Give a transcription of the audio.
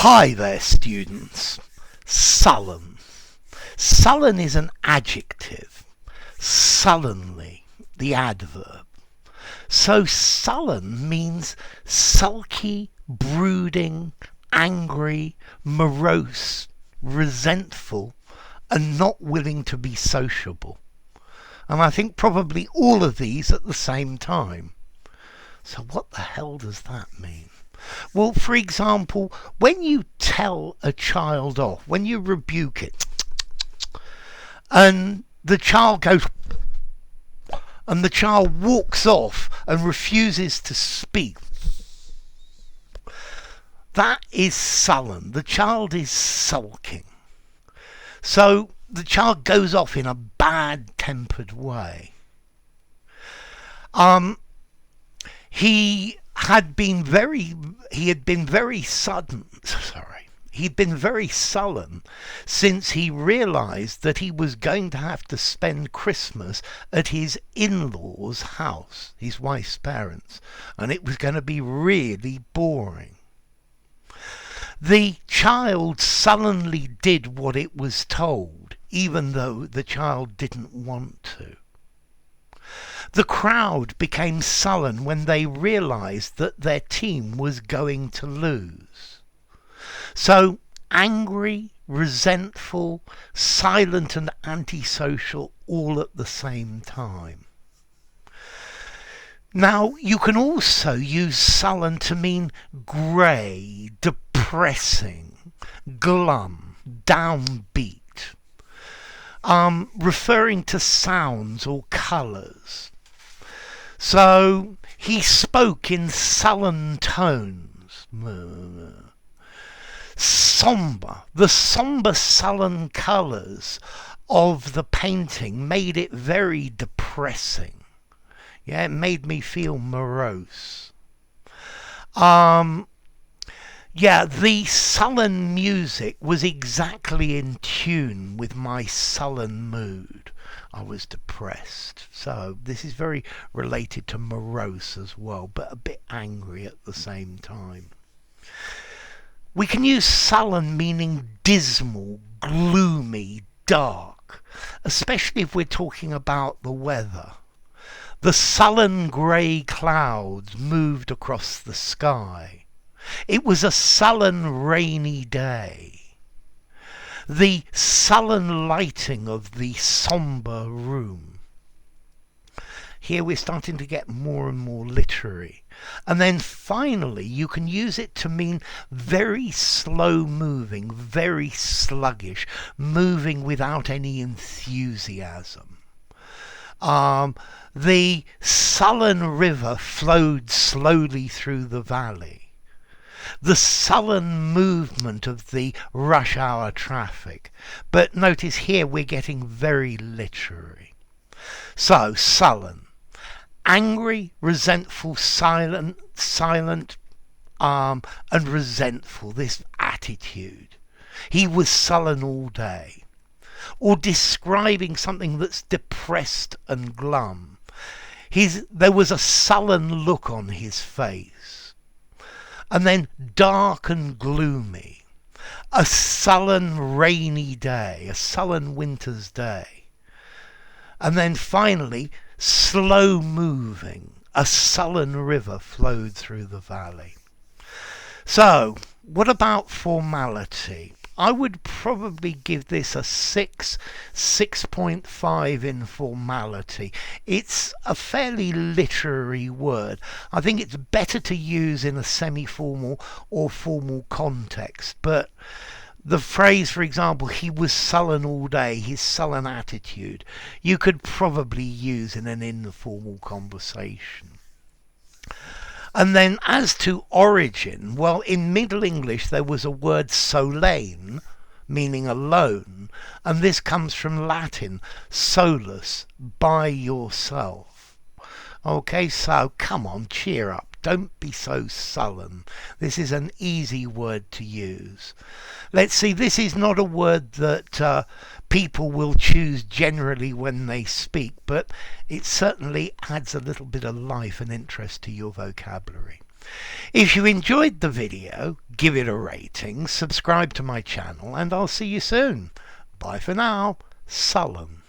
Hi there, students. Sullen. Sullen is an adjective. Sullenly, the adverb. So sullen means sulky, brooding, angry, morose, resentful, and not willing to be sociable. And I think probably all of these at the same time. So what the hell does that mean? Well, for example, when you tell a child off, when you rebuke it, and the child goes, and the child walks off and refuses to speak, that is sullen. The child is sulking. So the child goes off in a bad-tempered way. He'd been very sullen since he realised that he was going to have to spend Christmas at his in-laws' house, his wife's parents, and it was going to be really boring. The child sullenly did what it was told, even though the child didn't want to. The crowd became sullen when they realised that their team was going to lose. So angry, resentful, silent and antisocial all at the same time. Now, you can also use sullen to mean grey, depressing, glum, downbeat, referring to sounds or colours. So he spoke in sullen tones. Sombre. The sombre, sullen colours of the painting made it very depressing. Yeah, it made me feel morose. The sullen music was exactly in tune with my sullen mood. I was depressed. So this is very related to morose as well, but a bit angry at the same time. We can use sullen meaning dismal, gloomy, dark, especially if we're talking about the weather. The sullen grey clouds moved across the sky. It was a sullen rainy day. The sullen lighting of the sombre room. Here we're starting to get more and more literary. And then finally you can use it to mean very slow moving, very sluggish, moving without any enthusiasm. The sullen river flowed slowly through the valley. The sullen movement of the rush hour traffic. But notice here we're getting very literary. So, sullen. Angry, resentful, silent, and resentful, this attitude. He was sullen all day. Or describing something that's depressed and glum. There was a sullen look on his face. And then dark and gloomy. A sullen rainy day, a sullen winter's day. And then finally, slow moving. A sullen river flowed through the valley. So, what about formality? I would probably give this a 6.5 in formality. It's a fairly literary word. I think it's better to use in a semi-formal or formal context. But the phrase, for example, he was sullen all day, his sullen attitude, you could probably use in an informal conversation. And then as to origin, well, in Middle English there was a word solane, meaning alone, and this comes from Latin, solus, by yourself. Okay, so come on, cheer up. Don't be so sullen. This is an easy word to use. Let's see, this is not a word that people will choose generally when they speak, but it certainly adds a little bit of life and interest to your vocabulary. If you enjoyed the video, give it a rating, subscribe to my channel, and I'll see you soon. Bye for now. Sullen.